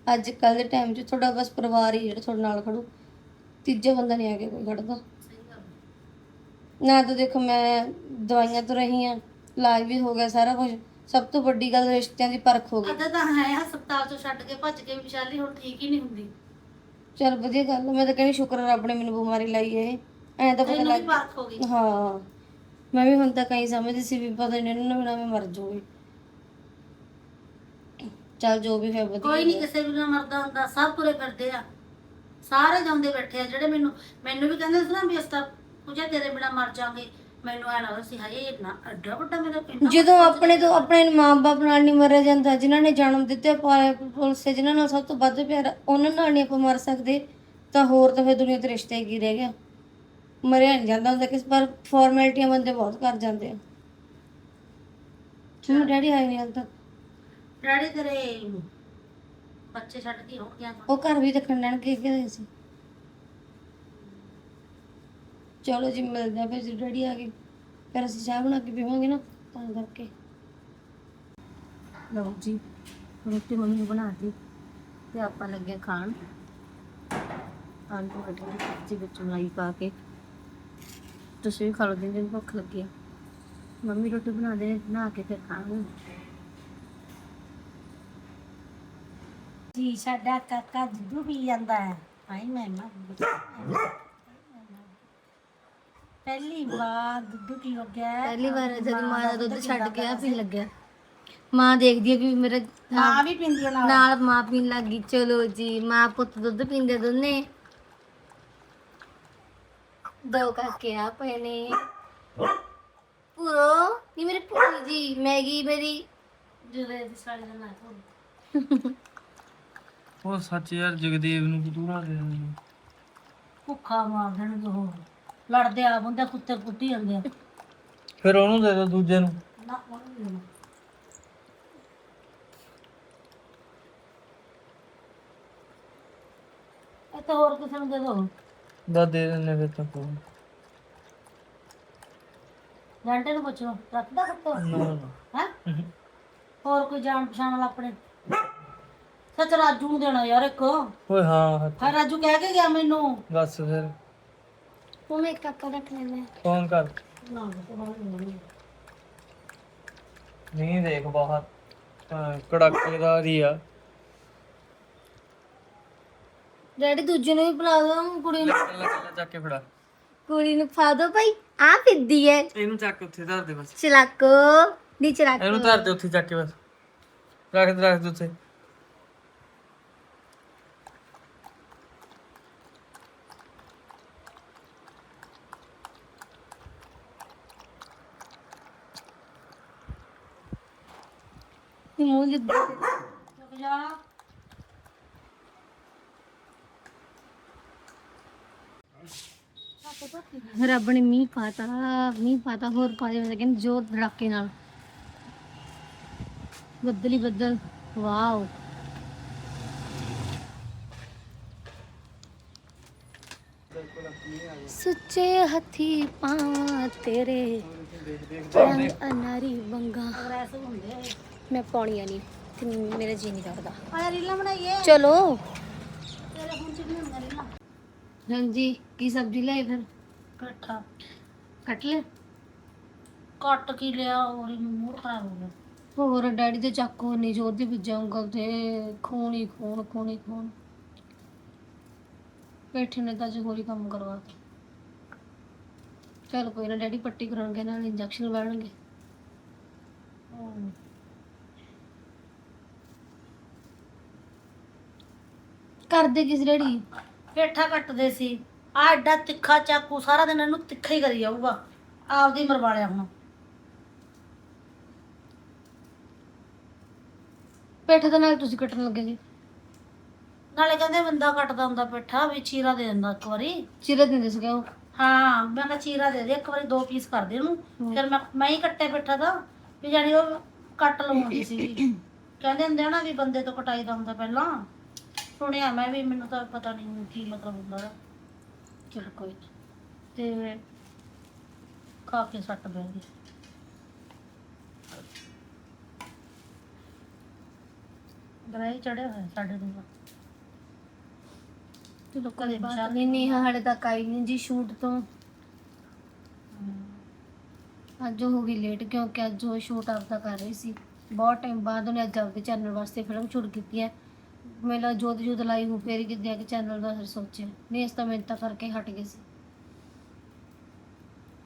ਅੱਜ ਕੱਲ ਦੇ ਟਾਈਮ 'ਚ ਤੁਹਾਡਾ ਬਸ ਪਰਿਵਾਰ ਹੀ ਜਿਹੜਾ ਤੁਹਾਡੇ ਨਾਲ ਖੜੂ, ਤੀਜਾ ਬੰਦਾ ਨਹੀਂ ਆ ਕੇ ਕੋਈ ਖੜਦਾ। ਨਾ ਤਾਂ ਦੇਖੋ ਮੈਂ ਦਵਾਈਆਂ ਤੋਂ ਰਹੀ ਹਾਂ, ਇਲਾਜ ਵੀ ਹੋ ਗਿਆ ਸਾਰਾ ਕੁਝ, ਸਭ ਤੋਂ ਵੱਡੀ ਗੱਲ ਰਿਸ਼ਤਿਆਂ ਦੀ ਪਰਖ ਹੋ ਗਈ। ਅੱਧਾ ਤਾਂ ਹੈ ਹਸਪਤਾਲ ਤੋਂ ਛੱਡ ਕੇ ਭੱਜ ਕੇ ਵਿਸ਼ਾਲੀ ਹੁਣ ਠੀਕ ਹੀ ਨਹੀਂ ਹੁੰਦੀ। ਚਲ ਵਧੀਆ ਗੱਲ ਆ। ਮੈਂ ਤਾਂ ਕਹਿੰਦੀ ਸ਼ੁਕਰ ਆ ਰੱਬ ਨੇ ਮੈਨੂੰ ਬਿਮਾਰੀ ਲਾਈ ਹੈ। ਐ ਤਾਂ ਪਤਾ ਤੈਨੂੰ ਲੱਗ ਵੀ ਪਰਖ ਹੋ ਗਈ। ਹਾਂ, ਮੈਂ ਵੀ ਹੁਣ ਤਾਂ ਕਈ ਸਮਝਦੀ ਸੀ ਵੀ ਪਤਾ ਨਹੀਂ ਇਹਨਾਂ ਬਿਨਾਂ ਮੈਂ ਮਰ ਜਾਊਂਗੀ। ਚੱਲ ਜੋ ਵੀ ਹੈ ਵਧੀਆ। ਕੋਈ ਨਹੀਂ ਕਿਸੇ ਬਿਨਾਂ ਮਰਦਾ ਹੁੰਦਾ, ਸਭ ਤੁਰੇ ਫਿਰਦੇ ਆ, ਸਾਰੇ ਜਾਂਦੇ ਬੈਠੇ ਆ। ਜਿਹੜੇ ਮੈਨੂੰ ਵੀ ਕਹਿੰਦੇ ਸੀ ਨਾ ਵੀ ਇਸ ਤਾਂ ਪੂਜਾ ਤੇਰੇ ਬਿਨਾਂ ਮਰ ਜਾਵਾਂਗੇ, ਮੈਨੂੰ ਐ ਲੱਗਦਾ ਸੀ ਹਾਏ ਨਾ ਐਡਾ ਵੱਡਾ ਮੇਰਾ ਪਿੰਡ। ਜਦੋਂ ਆਪਣੇ ਤੋਂ ਆਪਣੇ ਮਾਂ-ਬਾਪ ਨਾਲ ਨਹੀਂ ਮਰਿਆ ਜਾਂਦਾ, ਜਿਨ੍ਹਾਂ ਨੇ ਜਨਮ ਦਿੱਤੇ ਪਾਇਆ ਪੁਲਸੇ, ਜਿਨ੍ਹਾਂ ਨਾਲ ਸਭ ਤੋਂ ਵੱਧ ਪਿਆਰ, ਉਹਨਾਂ ਨਾਲ ਨਹੀਂ ਆਪਾਂ ਮਰ ਸਕਦੇ ਤਾਂ ਹੋਰ ਤਾਂ ਫਿਰ ਦੁਨੀਆ ਤੇ ਰਿਸ਼ਤੇ ਕੀ ਰਹਿ ਗਿਆ। ਮਰਿਆ ਨਹੀਂ ਜਾਂਦਾ ਹੁੰਦਾ ਕਿਸੇ, ਪਰ ਫਾਰਮੈਲਿਟੀਆਂ ਬੰਦੇ ਬਹੁਤ ਕਰ ਜਾਂਦੇ ਆ। ਚਲੋ ਡੈਡੀ ਆਏ ਨਹੀਂ ਹਾਲ ਤੱਕ। ਡੈਡੀ ਤੇਰੇ ਬੱਚੇ ਛੱਡ ਕੇ ਹੋ ਗਿਆ। ਉਹ ਘਰ ਵੀ ਦੇਖਣ ਲੈਣ ਗਏ ਸੀ। ਚਲੋ ਜੀ ਮਿਲਦੇ ਆ ਫਿਰ, ਜੇ ਡੈਡੀ ਆ ਗਏ ਫਿਰ ਅਸੀਂ ਚਾਹ ਬਣਾ ਕੇ ਪੀਵਾਂਗੇ ਨਾ, ਤਾਂ ਕਰਕੇ। ਲਓ ਜੀ ਰੋਟੀ ਮੰਮੀ ਨੇ ਬਣਾ ਦਿੱਤੀ ਤੇ ਆਪਾਂ ਲੱਗੇ ਖਾਣ। ਆਲੂ ਮਟਰ ਦੀ ਸਬਜ਼ੀ ਵਿੱਚ ਮਲਾਈ ਪਾ ਕੇ। ਤੁਸੀਂ ਵੀ ਖਾ ਲਓ ਜਿੰਨੀ ਭੁੱਖ ਲੱਗੀ ਆ। ਮੰਮੀ ਰੋਟੀ ਬਣਾ ਦੇ, ਬਣਾ ਕੇ ਫਿਰ ਖਾਵਾਂਗੇ। ਜੀ ਸਾਡਾ ਕਾਕਾ ਦੁੱਧ ਪੀ ਜਾਂਦਾ ਹੈ। ਹਾਏ ਮੈਂ ਪਹਿਲੀ ਵਾਰ ਦੁੱਧ ਪੀ ਲੱਗਿਆ। ਪਹਿਲੀ ਵਾਰ ਜਦ ਮਾਂ ਦਾ ਦੁੱਧ ਛੱਡ ਕੇ ਆ ਪੀਣ ਲੱਗਿਆ। ਮਾਂ ਦੇਖਦੀ ਹੈ ਕਿ ਮੇਰਾ ਮਾਂ ਵੀ ਪੀਂਦੀ ਹੈ ਨਾਲ ਮਾਂ ਪੀਣ ਲੱਗ ਗਈ। ਚਲੋ ਜੀ ਮਾਂ ਪੁੱਤ ਦੁੱਧ ਪੀਂਦੇ ਦੋਨੇ। ਦੋ ਕਾਕੇ ਆ ਪਏ ਨੇ। ਪੂਰੋ ਨੀ ਮੇਰੇ ਪੂਰੀ ਜੀ ਮੈਗੀ ਮੇਰੀ ਜਿਹੜੇ ਦੀ ਸਾੜੀ ਦਾ ਨਾ ਉਹ ਸੱਚ ਯਾਰ ਜਗਦੇਵ ਨੂੰ ਕਤੂਰਾ ਦੇ ਦਿੰਦੇ ਨੇ। ਭੁੱਖਾ ਮਾਰ ਦੇਣਗੇ ਉਹ, ਲੜਦੇ ਆ ਬੰਦੇ ਕੁੱਤੇ ਕੁੱਟੀ ਜਾਂਦੇ ਆ। ਫਿਰ ਉਹਨੂੰ ਦੇ ਦੋ ਦੂਜੇ ਨੂੰ। ਨਾ ਉਹਨੂੰ ਨੀ ਦੇਣਾ। ਇਹ ਤਾਂ ਹੋਰ ਕਿਸੇ ਨੂੰ ਦੇ ਦੋ। ਬਸ ਦੇ ਦਿੰਦੇ ਫਿਰ ਤਾਂ ਕੋਈ ਘੰਟੇ ਨੂੰ ਪੁੱਛੋ ਰੱਖਦਾ ਕੁੱਤਾ ਨਾ ਨਾ। ਹੈ। ਹੋਰ ਕੋਈ ਜਾਣ ਪਛਾਣ ਵਾਲਾ ਆਪਣੇ? ਸੱਚ ਰਾਜੂ ਨੂੰ ਦੇਣਾ ਯਾਰ ਇੱਕ। ਓਏ ਹਾਂ ਹਾਂ ਰਾਜੂ ਕਹਿ ਕੇ ਗਿਆ ਮੈਨੂੰ। ਬਸ ਫਿਰ ਉਹ ਮੈਂ ਕਾਕਾ ਰੱਖ ਲੈਣਾ। ਫੋਨ ਕਰ। ਨਾ ਨਹੀਂ ਦੇਖ ਬਾਹਰ ਕੜਾਕੇਦਾਰ ਆ। ਡੈਡੀ ਦੂਜੇ ਨੂੰ ਵੀ ਪਿਲਾ ਦੋ ਕੁੜੀ ਨੂੰ। ਕੱਲਾ ਕੱਲਾ ਚੱਕ ਕੇ ਫੜਾ। ਕੁੜੀ ਨੂੰ ਖਾ ਦੋ ਭਾਈ। ਆ ਫਿੱਦੀ ਹੈ ਇਹਨੂੰ ਚੱਕ ਉੱਥੇ ਧਰ ਦੇ ਬਸ। ਚਲਾਕੋ ਨੀ ਚਲਾਕੋ। ਇਹਨੂੰ ਧਰ ਦੇ ਉੱਥੇ ਚੱਕ ਕੇ ਬਸ। ਰੱਖ ਦੇ ਉੱਥੇ। ਮੂੰਹ ਜਿੱਦ ਰੁਕ ਜਾ। ਰੱਬ ਨੇ ਮੀਂਹ ਪਾਤਾ ਹੋਰ ਪਾ ਦੇ। ਮੈਂ ਕਹਿੰਦੀ ਜ਼ੋਰ ਧੜਾਕੇ ਨਾਲ ਬੱਦਲ ਹੀ ਬੱਦਲ। ਵਾਓ ਸੁੱਚੇ ਹੱਥੀ ਪਾਵਾਂ ਤੇਰੇ ਰੰਗ ਅਨਾਰੀ ਵੰਗਾ। ਐਸੇ ਹੁੰਦੇ ਆ। ਮੈਂ ਪਾਉਣੀਆਂ ਨਹੀਂ ਤੇ ਮੇਰਾ ਜੀ ਨਹੀਂ ਕਰਦਾ। ਆਇਆ ਰੀਲਾਂ ਬਣਾਈਏ। ਚਲੋ ਤੇਰੇ ਫੋਨ 'ਚ ਵੀ ਹੁੰਦਾ ਰੀਲਾਂ। ਹਾਂਜੀ ਕੀ ਸਬਜ਼ੀ ਲਿਆਏ ਫਿਰ? ਇਕੱਠਾ ਕੱਟ ਲੈ। ਕੱਟ ਕੀ ਲਿਆ ਹੋਰ ਹੀ ਮੂਡ ਖਰਾਬ ਹੋ ਗਿਆ। ਹੋਰ ਡੈਡੀ ਦੇ ਚਾਕੂ ਨਹੀਂ ਜੋਰ ਦੇ ਵੱਜਾ ਉਂਗਲ ਤੇ ਖੂਨ ਖੂਨ। ਬੈਠੇ ਨੇ ਤਾਂ ਹੋਰ ਹੀ ਕੰਮ ਕਰਵਾ। ਚਲ ਕੋਈ ਨਾ ਡੈਡੀ ਪੱਟੀ ਕਰਾਉਣਗੇ ਨਾਲ ਇੰਜੈਕਸ਼ਨ ਲਵਾਉਣਗੇ। ਕਰਦੇ ਕਿਸ ਡੈਡੀ? ਪੇਠਾ ਕੱਟਦੇ ਸੀ। ਆ ਐਡਾ ਤਿੱਖਾ ਚਾਕੂ ਸਾਰਾ ਦਿਨ ਇਹਨੂੰ ਤਿੱਖਾ ਹੀ ਕਰੀ ਜਾਊਗਾ। ਆਪਦੀ ਮਰਵਾ ਲਿਆ ਹੁਣ। ਪੇਠਾ ਤਾਂ ਨਾਲ ਤੁਸੀਂ ਕੱਟਣ ਲੱਗੇ ਜੀ। ਨਾਲੇ ਕਹਿੰਦੇ ਬੰਦਾ ਕੱਟਦਾ ਹੁੰਦਾ ਪੇਠਾ ਵੀ ਚੀਰਾ ਦੇ ਦਿੰਦਾ ਇੱਕ ਵਾਰੀ। ਚੀਰੇ ਦਿੰਦੇ ਸੀਗੇ ਉਹ। ਹਾਂ ਮੈਂ ਕਿਹਾ ਚੀਰਾ ਦੇ ਇੱਕ ਵਾਰੀ 2 ਪੀਸ ਕਰ ਦੇ ਉਹਨੂੰ। ਫਿਰ ਮੈਂ ਹੀ ਕੱਟੇ ਪੇਠਾ ਦਾ ਵੀ ਜਾਨੀ ਉਹ ਕੱਟ ਲਵਾਉਂਦੀ ਸੀ। ਕਹਿੰਦੇ ਹੁੰਦੇ ਆ ਨਾ ਵੀ ਬੰਦੇ ਤੋਂ ਕਟਾਈ ਦਾ ਹੁੰਦਾ ਪਹਿਲਾਂ। ਸੁਣਿਆ ਮੈਂ ਵੀ, ਮੈਨੂੰ ਤਾਂ ਪਤਾ ਨਹੀਂ ਕੀ ਮਤਲਬ ਹੁੰਦਾ ਉਹਦਾ। ਚਲ ਕੋਈ ਨੀ। ਤੇ ਖਾ ਕੇ ਸੱਟ ਬਹਿ ਗਈ। ਗ੍ਰਹਿ ਚੜਿਆ ਹੋਇਆ ਸਾਡੇ ਤੋਂ ਚਲੋ ਕੋਈ ਬਾਤ ਨਹੀਂ। ਨੇਹਾ ਹਾਲੇ ਤੱਕ ਆਈ ਨਹੀਂ ਜੀ ਸ਼ੂਟ ਤੋਂ। ਅੱਜ ਉਹ ਹੋ ਗਈ ਲੇਟ ਕਿਉਂਕਿ ਅੱਜ ਉਹ ਸ਼ੂਟ ਆਪਦਾ ਕਰ ਰਹੀ ਸੀ। ਬਹੁਤ ਟਾਈਮ ਬਾਅਦ ਉਹਨੇ ਅੱਜ ਆਪਦੇ ਚੈਨਲ ਵਾਸਤੇ ਫਿਲਮ ਸ਼ੂਟ ਕੀਤੀ ਹੈ। ਮੇਲਾ ਜੋਤ ਲਾਈ ਹੋ ਫੇਰ ਕਿਤੇ ਆ ਕੇ ਚੈਨਲ ਦਾ ਫਿਰ ਸੋਚਿਆ ਨਹੀਂ, ਇਸ ਤਾਂ ਮਿਹਨਤਾਂ ਕਰਕੇ ਹਟ ਗਏ ਸੀ।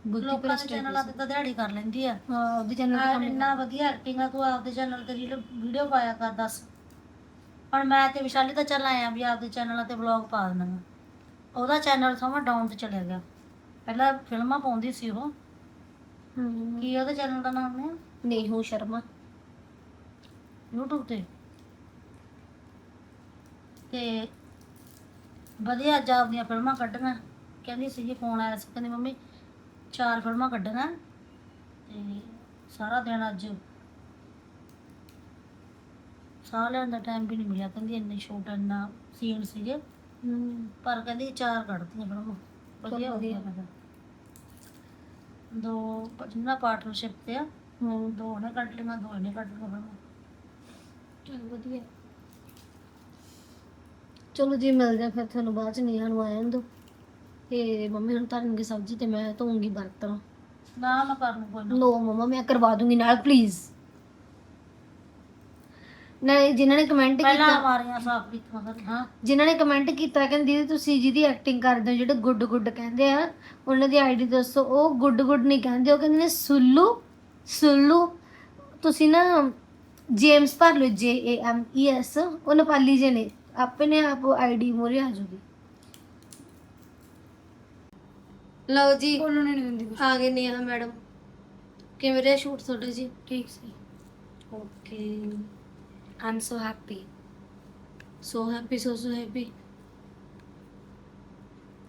ਬੁੱਧੀ ਲੋਕਾਂ ਦੇ ਪ੍ਰਸਟ ਚੈਨਲਾਂ ਤੇ ਤਾਂ ਦਿਹਾੜੀ ਕਰ ਲੈਂਦੀ ਆ। ਹਾਂ ਆਪਦੇ ਚੈਨਲ ਤੇ ਕੰਮ ਇੰਨਾ ਵਧੀਆ ਐਕਟਿੰਗ ਆ, ਤੂੰ ਆਪਦੇ ਚੈਨਲ ਤੇ ਵੀਡੀਓ ਪਾਇਆ ਕਰ। ਦੱਸ ਹੁਣ ਮੈਂ ਤੇ ਵਿਸ਼ਾਲੀ ਤਾਂ ਚੱਲ ਆਏ ਆ ਵੀ ਆਪਦੇ ਚੈਨਲਾਂ ਤੇ ਵਲੌਗ ਪਾ ਦੇਣਾ। ਉਹਦਾ ਚੈਨਲ ਸਮਾਂ ਡਾਊਨ ਤੇ ਚਲਿਆ ਗਿਆ। ਪਹਿਲਾਂ ਫਿਲਮਾਂ ਪਾਉਂਦੀ ਸੀ ਉਹ। ਕੀ ਉਹਦੇ ਚੈਨਲ ਦਾ ਨਾਮ ਹੈ? ਨੇਹੂ ਸ਼ਰਮਾ YouTube ਤੇ ਵਧੀਆ ਅੱਜ ਆਪਦੀਆਂ ਫਿਲਮਾਂ ਕੱਢਣਾ। ਕਹਿੰਦੀ ਸੀ ਜੀ, ਫੋਨ ਆਇਆ ਸੀ, ਕਹਿੰਦੀ ਮੰਮੀ 4 ਫਿਲਮਾਂ ਕੱਢਣਾ ਤੇ ਸਾਰਾ ਦਿਨ ਅੱਜ ਸਾਹ ਲੈਣ ਦਾ ਟਾਈਮ ਵੀ ਨਹੀਂ ਮਿਲਿਆ। ਕਹਿੰਦੀ ਇੰਨੇ ਸ਼ੂਟ ਇੰਨਾ ਸੀਨ ਸੀਗੇ, ਪਰ ਕਹਿੰਦੀ 4 ਕੱਢਦੀਆਂ ਫਿਲਮਾਂ। ਵਧੀਆ ਹੋ ਗਿਆ। ਦੋ ਜਿੰਨਾ ਪਾਰਟਨਰਸ਼ਿਪ ਤੇ ਆ, 2 ਨੇ ਕੱਢ ਲਈਆਂ, 2 ਨੇ ਕੱਢ ਲਈਆਂ ਫਿਲਮਾਂ। ਚਲ ਵਧੀਆ। ਚਲੋ ਜੀ ਮਿਲਦੇ ਆ ਫਿਰ ਤੁਹਾਨੂੰ ਬਾਅਦ ਚ। ਨੇਹਾ ਨੂੰ ਆਇਆ ਦੋ ਤੇ ਮੰਮੀ ਹੁਣ ਧਰਨਗੇ ਸਬਜ਼ੀ ਤੇ ਮੈਂ ਧੋਉਂਗੀ ਬਰਤਨ। ਨਾ ਮੈਂ ਕਰ ਲੂੰ ਕੋਈ ਨਾ। ਨੋ ਮਮਾ ਮੈਂ ਕਰਵਾ ਦੂੰਗੀ ਨਾਲ ਪਲੀਜ਼। ਨਹੀਂ ਜਿਨ੍ਹਾਂ ਨੇ ਕਮੈਂਟ ਪਹਿਲਾਂ ਕੀਤਾ, ਮਾਰੀਆਂ ਸਾਫ ਕੀਤੀਆਂ ਕਰ। ਹਾਂ ਜਿਨ੍ਹਾਂ ਨੇ ਕਮੈਂਟ ਕੀਤਾ ਕਹਿੰਦੀ ਦੀਦੀ ਤੁਸੀਂ ਜਿਹਦੀ ਐਕਟਿੰਗ ਕਰਦੇ ਹੋ ਜਿਹੜੇ ਗੁੱਡ ਗੁੱਡ ਕਹਿੰਦੇ ਆ ਉਹਨਾਂ ਦੀ ਆਈਡੀ ਦੱਸੋ। ਉਹ ਗੁੱਡ ਗੁੱਡ ਨਹੀਂ ਕਹਿੰਦੇ, ਉਹ ਕਹਿੰਦੇ ਨੇ ਸੁੱਲੂ ਸੁੱਲੂ। ਤੁਸੀਂ ਨਾ ਜੇਮਸ ਭਰ ਲਓ JAMES। ਉਹ ਨੇਪਾਲੀ ਜੇ ਨੇ, ਆਪਣੇ ਆਪ ਆਈਡੀ ਮੋਰੇ ਆ ਜੂਗੀ। ਲਓ ਜੀ ਬੋਲਣ ਨਹੀਂ ਦਿੰਦੀ ਕੁਛ। ਆ ਗਏ ਨੇਹਾ ਮੈਡਮ। ਕਿਵੇਂ ਰਿਹਾ ਸ਼ੂਟ ਤੁਹਾਡਾ ਜੀ? ਠੀਕ ਸੀ। Okay I am so happy, so happy, so happy.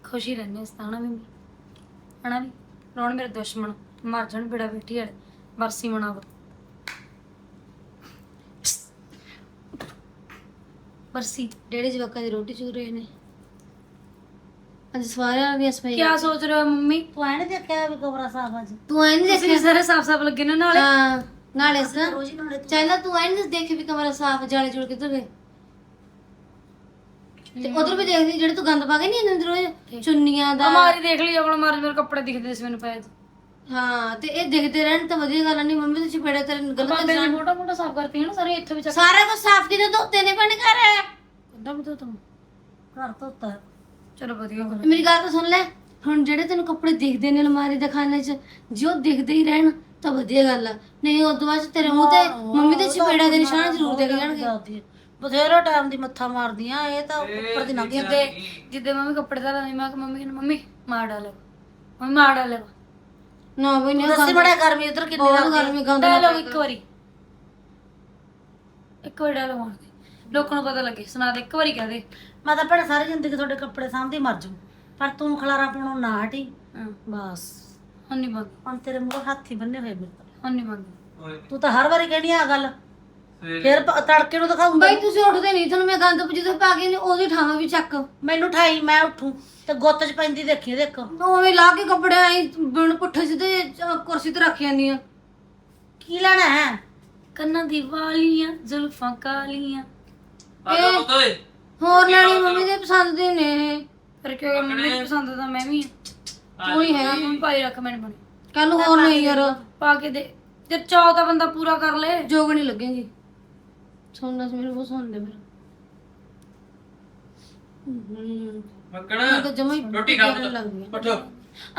ਖੁਸ਼ੀ ਰਹਿੰਦੇ ਇਸ ਤਾਂ ਵੀ ਹਨਾ ਵੀ। ਰੌਣ ਮੇਰੇ ਦੁਸ਼ਮਣ ਮਰ ਜਾਣ ਬਿੜਾ ਬੈਠੀ ਵਾਲੇ ਬਰਸੀ ਮਨਾਵੋ। ਬਰਸੀ ਡੇਢੇ ਜਵਾਕਾਂ ਦੀ ਰੋਟੀ ਚੁਗ ਰਹੇ ਨੇ ਅੱਜ ਸਾਰਿਆਂ ਦੀਆਂ ਸਫਾਈ। ਕੀ ਸੋਚ ਰਹੇ ਹੋ ਮੰਮੀ? ਤੂੰ ਐ ਨੀ ਦੇਖਿਆ ਵੀ ਕਮਰਾ ਸਾਫ ਅੱਜ? ਤੂੰ ਐ ਨਹੀਂ ਤੁਸੀਂ ਦੇਖਿਆ? ਸਾਰੇ ਸਾਫ ਸਾਫ ਲੱਗੇ ਨੇ ਨਾਲੇ। ਹਾਂ ਨਾਲੇ ਸਾ ਰੋਜ਼ ਹੀ ਨਾਲੇ ਤੂੰ ਚਾਹਲਾ ਤੂੰ ਐ ਨਹੀਂ ਦੇਖੇ ਵੀ ਕਮਰਾ ਸਾਫ ਜਾਲੇ ਜੁੜ ਕਿੱਧਰ ਗਏ। ਤੇ ਉਧਰ ਵੀ ਦੇਖਦੀ ਜਿਹੜੇ ਤੂੰ ਗੰਦ ਪਾ ਕੇ ਨਹੀਂ ਅੰਦਰ ਰੋਜ਼ ਚੁੰਨੀਆਂ ਦਾ। ਅਮਾਰੀ ਦੇਖ ਲਈ ਆਪਣਾ ਮਾਰ, ਮੇਰੇ ਕੱਪੜੇ ਦਿਖਦੇ ਸੀ ਮੈਨੂੰ ਪਏ। ਹਾਂ ਤੇ ਇਹ ਦਿਖਦੇ ਰਹਿਣ ਤਾਂ ਵਧੀਆ ਗੱਲ ਨਹੀਂ। ਮੰਮੀ ਤੁਸੀਂ ਚਪੇੜਾ ਤੇਰੇ ਗਲਤ ਬਾਬੇ ਨੇ ਇਨਸਾਨ। ਮੋਟਾ ਮੋਟਾ ਸਾਫ ਕਰਤੀ ਹੈ ਨਾ ਸਾਰੇ ਇੱਥੇ ਵੀ ਚੱਕ। ਸਾਰਾ ਕੁਝ ਸਾਫ ਕਿਤੇ ਧੋਤੇ ਨੇ ਭੈਣ ਘਰ। ਕਿੱਦਾਂ ਬਤੋ ਤੂੰ? ਘਰ ਧੋਤਾ। ਚਲੋ ਵਧੀਆ ਗੱਲ। ਮੇਰੀ ਗੱਲ ਤਾਂ ਸੁਣ ਲੈ। ਹੁਣ ਜਿਹੜੇ ਤੈਨੂੰ ਕੱਪੜੇ ਦਿਖਦੇ ਨੇ ਅਲਮਾਰੀ ਦੇ ਖਾਨੇ 'ਚ, ਜੇ ਉਹ ਦਿਖਦੇ ਹੀ ਰਹਿਣ ਤਾਂ ਵਧੀਆ ਗੱਲ ਆ। ਨਹੀਂ ਉਦੋਂ ਬਾਅਦ 'ਚ ਤੇਰੇ ਮੂੰਹ ਤੇ ਮੰਮੀ ਦੇ ਚਪੇੜਾ ਦੇ ਨਿਸ਼ਾਨ ਜ਼ਰੂਰ ਦੇਖ ਜਾਣਗੇ। ਬਥੇਰਾ ਟਾਈਮ ਦੀ ਮੱਥਾ ਮਾਰਦੀਆਂ ਇਹ ਤਾਂ ਉੱਪਰ ਦੀ ਲੰਘ ਜਾਂਦੇ। ਜਿੱਦੇ ਮੰਮੀ ਕੱਪੜੇ ਧਾ ਲੈਂਦੀ, ਮੈਂ ਕਿਹਾ ਮੰਮੀ ਕਹਿੰਦੀ ਮੰਮੀ ਮਾਰ ਡਾਲੇ, ਮੰਮੀ ਮਾਰ ਡਾਲੇ। ਨਾ ਬਈ ਨਹੀਂ ਦੱਸੀ ਬੜਾ ਗਰਮੀ ਉਧਰ ਕਿੰਨੀ ਬਹੁਤ ਲੱਗਦੀ ਗਰਮੀ ਗੰਦ ਡਾਲੋ ਇੱਕ ਵਾਰੀ ਡਾਲੋ ਮਾਰ ਦੇ, ਲੋਕਾਂ ਨੂੰ ਪਤਾ ਲੱਗੇ। ਸੁਣਾ ਦੇ ਇੱਕ ਵਾਰੀ ਕਹਿ ਦੇ। ਮੈਂ ਤਾਂ ਭੈਣ ਸਾਰੀ ਜ਼ਿੰਦਗੀ ਤੁਹਾਡੇ ਕੱਪੜੇ ਸਾਂਭਦੀ ਮਰ ਜੂ, ਪਰ ਤੂੰ ਖਲਾਰਾ ਪਾਉਣੋਂ ਨਾ ਹਟੀ। ਹਾਂ ਬਸ ਹੁਣ ਨਹੀਂ ਬੰਦ, ਹੁਣ ਤੇਰੇ ਮੂੰਹ ਹੱਥ ਹੀ ਬੰਨੇ ਹੋਏ ਮੇਰੇ ਤੋਂ। ਹੁਣ ਨਹੀਂ ਬੰਦ। ਤੂੰ ਤਾਂ ਹਰ ਵਾਰੀ ਕਹਿਣੀ ਆ ਗੱਲ, ਫਿਰ ਤੜਕੇ ਨੂੰ ਦਿਖਾਉਂਗਾ। ਬਈ ਤੁਸੀਂ ਉੱਠਦੇ ਨਹੀਂ, ਤੁਹਾਨੂੰ ਮੈਂ ਗੰਦ ਜਦੋਂ ਪਾ ਕੇ ਉਹਦੀ ਠਾਵਾਂ ਵੀ ਚੱਕ। ਮੈਨੂੰ ਠਾਈ ਮੈਂ ਉੱਠੂ ਤੇ ਗੁੱਤ 'ਚ ਪੈਂਦੀ ਦੇਖੀ ਦੇਖੋ। ਉਵੇਂ ਲਾ ਕੇ ਕੱਪੜੇ ਆਈ ਬਿਨ ਪੁੱਠੇ ਸਿੱਧੇ ਕੁਰਸੀ ਤੇ ਰੱਖ ਜਾਂਦੀਆਂ। ਕੀ ਲੈਣਾ ਹੈ? ਕੰਨਾਂ ਦੀ ਵਾਲੀਆਂ ਜ਼ੁਲਫਾਂ ਕਾਲੀਆਂ। ਹੋਰ ਲੈਣੀ ਮੰਮੀ ਦੇ ਪਸੰਦ ਦੇ ਨੇ ਇਹ। ਫਿਰ ਕਿਉਂ ਮੰਮੀ ਨੂੰ ਪਸੰਦ ਤਾਂ ਮੈਂ ਵੀ ਤੂੰ ਹੀ ਹੈ। ਮੰਮੀ ਭਾਈ ਰੱਖ ਮੈਨੂੰ ਬਣੀ ਕੱਲ ਹੋਰ ਨਹੀਂ ਯਾਰ ਪਾ ਕੇ ਦੇ। ਤੇ ਚਾਹ ਤਾਂ ਬੰਦਾ ਪੂਰਾ ਕਰ ਲੇ। ਜੋਗ ਨਹੀਂ ਲੱਗੇਗੀ। ਸੁਣਨਾ ਸੀ ਮੇਰੇ ਕੋਲ, ਸੁਣ ਲੈ ਮੇਰਾ। ਮੈਂ ਤਾਂ ਜਮਾ ਹੀ ਰੋਟੀ ਖਾਣ ਲੱਗਦੀ ਆ। ਉੱਠੋ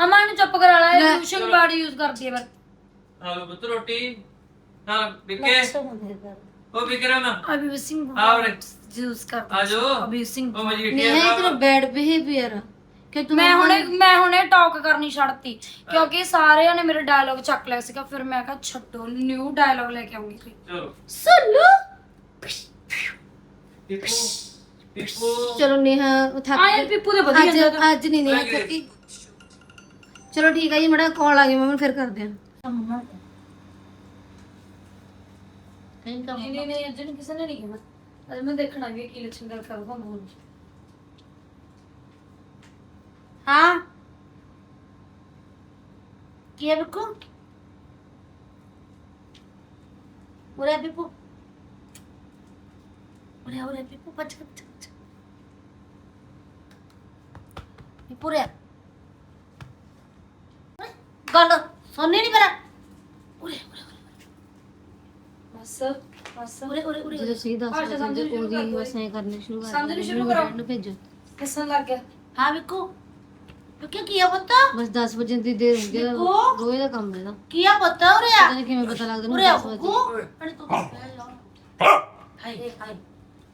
ਅਮਨ ਨੂੰ ਚੁੱਪ ਕਰਾ ਲੈ, ਟਿਊਸ਼ਨ ਬਾੜੀ ਯੂਜ਼ ਕਰਦੀ ਹੈ ਪਰ। ਆਲੂ ਪੁੱਤ ਰੋਟੀ ਨਾਲ ਬਿਕੇ ਉਹ ਵਿਕਰਮ ਅਬਿਊਸਿੰਗ ਆਵਰੇ ਯੂਜ਼ ਕਰਦੀ ਆਜੋ ਅਬਿਊਸਿੰਗ। ਉਹ ਮਜੀਠੀਆ ਨਹੀਂ ਹੈ ਤੇਰਾ ਬੈਡ ਬਿਹੇਵੀਅਰ ਕਿ ਤੂੰ ਮੈਂ ਹੁਣੇ ਟਾਕ ਕਰਨੀ ਛੱਡਤੀ ਕਿਉਂਕਿ ਸਾਰਿਆਂ ਨੇ ਮੇਰੇ ਡਾਇਲੌਗ ਚੱਕ ਲਿਆ ਸੀਗਾ। ਫਿਰ ਮੈਂ ਕਿਹਾ ਛੱਡੋ, ਨਿਊ ਡਾਇਲੌਗ ਲੈ ਕੇ ਆਉਂਗੀ ਕੋਈ। ਚਲੋ ਸੁਣੋ। ਟਿੱਪੂ ਟਿੱਪੂ ਚਲੋ ਨੇਹਾ ਥੱਕ ਆ ਯਾਰ ਪਿੱਪੂ ਦੇ ਵਧੀਆ ਅੱਜ ਜਾਂਦਾ। ਅੱਜ ਨਹੀਂ ਨੇਹਾ ਥੱਕੀ। ਚਲੋ ਠੀਕ ਹੈ ਜੀ, ਮੜਾ ਕਾਲ ਆ ਗਈ ਮੰਮੀ, ਫਿਰ ਕਰਦੇ ਆ। ਨਹੀਂ ਨਹੀਂ ਅੱਜ ਨਹੀਂ ਕਿਸੇ ਨੇ ਨਹੀਂ ਕਿਹਾ। ਅੱਜ ਮੈਂ ਦੇਖਣਾ ਵੀ ਕੀ ਲੱਛਣ ਗੱਲ ਕਰੂਗਾ ਮੋਲ। ਹਾਂ ਕੀ ਹੈ ਬਿੱਕੂ? ਉਰੇ ਬਿੱਕੂ ਉਰੇ ਪੀਪੂ ਬੱਚ ਪੀਪੂ ਰੇ ਗੱਲ ਸੁਣਨੀ ਨਹੀਂ ਮੇਰਾ ਉਰੇ ਬਸ ਬਸ ਜਦੋਂ ਸਹੀ ਦੱਸ ਅੱਛਾ, ਸਮਝ ਵਜੇ ਲਈ ਸ਼ੁਰੂ ਕਰ ਉਹਦੀ ਦਿਓ। ਬਸ ਐ ਕਰਨੀ ਸ਼ੁਰੂ ਕਰ ਸਮਝਣੀ ਸ਼ੁਰੂ ਕਰੋ। ਨੂੰ ਭੇਜੋ ਕਿਸਨ ਲੱਗ ਗਿਆ ਹਾਂ ਬਿੱਕੂ ਬਿੱਕੂ ਕੀ ਆ ਪੁੱਤ ਬਸ 10 ਵਜੇ ਦੀ ਦੇਰ ਹੋ ਗਈ ਦੇਖੋ। ਰੋਜ਼ ਦਾ ਕੰਮ ਲੈਣਾ ਕੀ ਆ ਪੁੱਤ ਉਰੇ ਆ ਪਤਾ ਨਹੀਂ ਕਿਵੇਂ ਪਤਾ ਲੱਗਦਾ ਉਰੇ ਆ 10 ਵਜੇ ਬਿੱਕੂ ਅਰੇ ਤੂੰ ਹਾਏ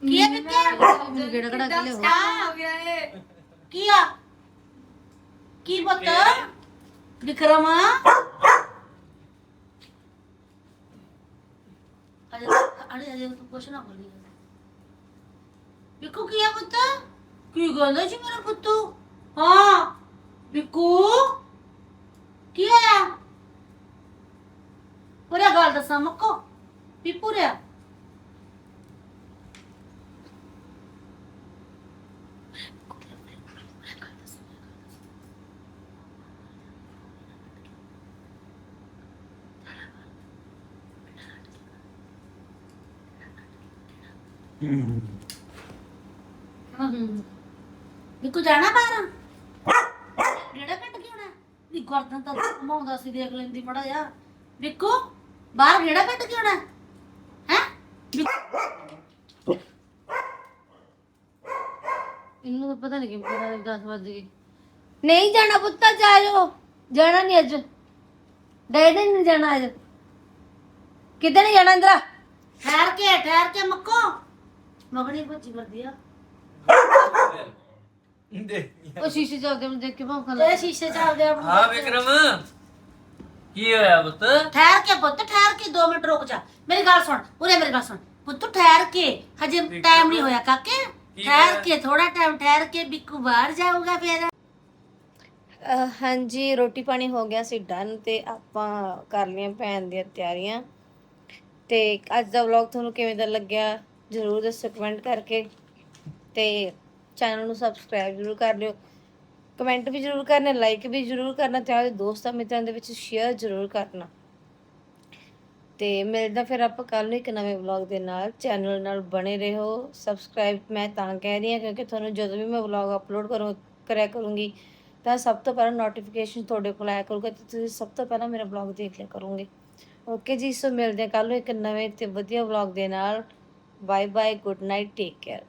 ਕੀ ਆ ਬਿੱਕੂ ਮੈਨੂੰ ਕਿਹੜਾ ਕੜਾ ਕੇ ਲਿਆਓ ਹੋ ਗਿਆ ਇਹ ਕੀ ਆ ਕੀ ਪੁੱਤ ਵਿਕਰਮ ਅਰੇ ਤੂੰ ਕੁਛ ਨਾ ਬੋਲੀ ਬਿੱਕੂ ਕੀ ਆ ਪੁੱਤ ਕੀ ਗੱਲ ਹੈ ਜੀ ਮੇਰਾ ਪੁੱਤੂ ਹਾਂ ਬਿੱਕੂ ਕੀ ਹੋਇਆ ਪੂਰਾ ਗੱਲ ਦੱਸਾਂ ਮੱਕੋ ਵੀ ਪੂਰਾ ਬਿੱਕੂ ਜਾਣਾ ਬਾਹਰ ਜਿਹੜਾ ਕੱਟ ਕੇ ਹੋਣਾ ਦੀ ਗਰਦਨ ਤਾਂ ਘੁਮਾਉਂਦਾ ਸੀ ਦੇਖ ਲੈਂਦੀ ਮੜਾ ਜਾ ਬਿੱਕੂ ਬਾਹਰ ਜਿਹੜਾ ਕੱਟ ਕੇ ਹੋਣਾ ਹੈ ਇਹਨੂੰ ਤਾਂ ਪਤਾ ਨਹੀਂ ਕਿਵੇਂ ਪਤਾ 10 ਵਜੇ ਗਏ ਨਹੀਂ ਜਾਣਾ ਪੁੱਤਾ ਜਾਇਓ ਜਾਣਾ ਨਹੀਂ ਅੱਜ ਡੈਡੀ ਨਹੀਂ ਜਾਣਾ ਅੱਜ ਕਿਤੇ ਨਹੀਂ ਜਾਣਾ ਇੰਦਰਾ ਠਹਿਰ ਕੇ ਮੱਕੋ ਮਗਣੀ ਭੱਜੀ ਕਰਦੀ ਆ ਉਹ ਸ਼ੀਸ਼ੇ ਚੱਲਦੇ ਨੂੰ ਦੇਖ ਕੇ ਭੌਂਕਣ ਤੇ ਸ਼ੀਸ਼ੇ ਚੱਲਦੇ ਆ ਹਾਂ ਵਿਕਰਮ ਕੀ ਹੋਇਆ ਪੁੱਤ ਠਹਿਰ ਕੇ ਪੁੱਤ ਠਹਿਰ ਕੇ 2 ਮਿੰਟ ਰੁਕ ਜਾ ਮੇਰੀ ਗੱਲ ਸੁਣ ਉਰੇ ਮੇਰੀ ਗੱਲ ਸੁਣ ਪੁੱਤ ਠਹਿਰ ਕੇ ਹਜੇ ਟਾਈਮ ਨਹੀਂ ਹੋਇਆ ਕਾਕੇ ਠਹਿਰ ਕੇ ਥੋੜਾ ਟਾਈਮ ਠਹਿਰ ਕੇ ਬਿੱਕੂ ਬਾਹਰ ਜਾਊਗਾ ਫਿਰ ਹਾਂਜੀ ਰੋਟੀ ਪਾਣੀ ਹੋ ਗਿਆ ਸੀ ਡਨ ਤੇ ਆਪਾਂ ਕਰ ਲਈਆਂ ਭੈਣ ਦੀਆਂ ਤਿਆਰੀਆਂ ਤੇ ਅੱਜ ਦਾ ਵਲੌਗ ਤੁਹਾਨੂੰ ਕਿਵੇਂ ਦਾ ਲੱਗਿਆ ਜ਼ਰੂਰ ਦੱਸੋ ਕਮੈਂਟ ਕਰਕੇ ਤੇ ਚੈਨਲ ਨੂੰ ਸਬਸਕ੍ਰਾਈਬ ਜ਼ਰੂਰ ਕਰ ਲਿਓ ਕਮੈਂਟ ਵੀ ਜ਼ਰੂਰ ਕਰਨਾ ਲਾਈਕ ਵੀ ਜ਼ਰੂਰ ਕਰਨਾ ਤੇ ਆਪਣੇ ਦੋਸਤਾਂ ਮਿੱਤਰਾਂ ਦੇ ਵਿੱਚ ਸ਼ੇਅਰ ਜ਼ਰੂਰ ਕਰਨਾ ਤੇ ਮਿਲਦਾ ਫਿਰ ਆਪਾਂ ਕੱਲ ਨੂੰ ਇੱਕ ਨਵੇਂ ਵਲੌਗ ਦੇ ਨਾਲ ਚੈਨਲ ਨਾਲ ਬਣੇ ਰਹੋ ਸਬਸਕ੍ਰਾਈਬ ਮੈਂ ਤਾਂ ਕਹਿ ਰਹੀ ਹਾਂ ਕਿਉਂਕਿ ਤੁਹਾਨੂੰ ਜਦੋਂ ਵੀ ਮੈਂ ਵਲੌਗ ਅਪਲੋਡ ਕਰਿਆ ਕਰੂੰਗੀ ਤਾਂ ਸਭ ਤੋਂ ਪਹਿਲਾਂ ਨੋਟੀਫਿਕੇਸ਼ਨ ਤੁਹਾਡੇ ਕੋਲ ਆਇਆ ਕਰੂਗਾ ਤੇ ਤੁਸੀਂ ਸਭ ਤੋਂ ਪਹਿਲਾਂ ਮੇਰਾ ਵਲੌਗ ਦੇਖ ਲਿਆ ਕਰੋਗੇ ਓਕੇ ਜੀ ਸੋ ਮਿਲਦੇ ਹਾਂ ਕੱਲ ਨੂੰ ਇੱਕ ਨਵੇਂ ਤੇ ਵਧੀਆ ਵਲੌਗ ਦੇ ਨਾਲ bye bye good night take care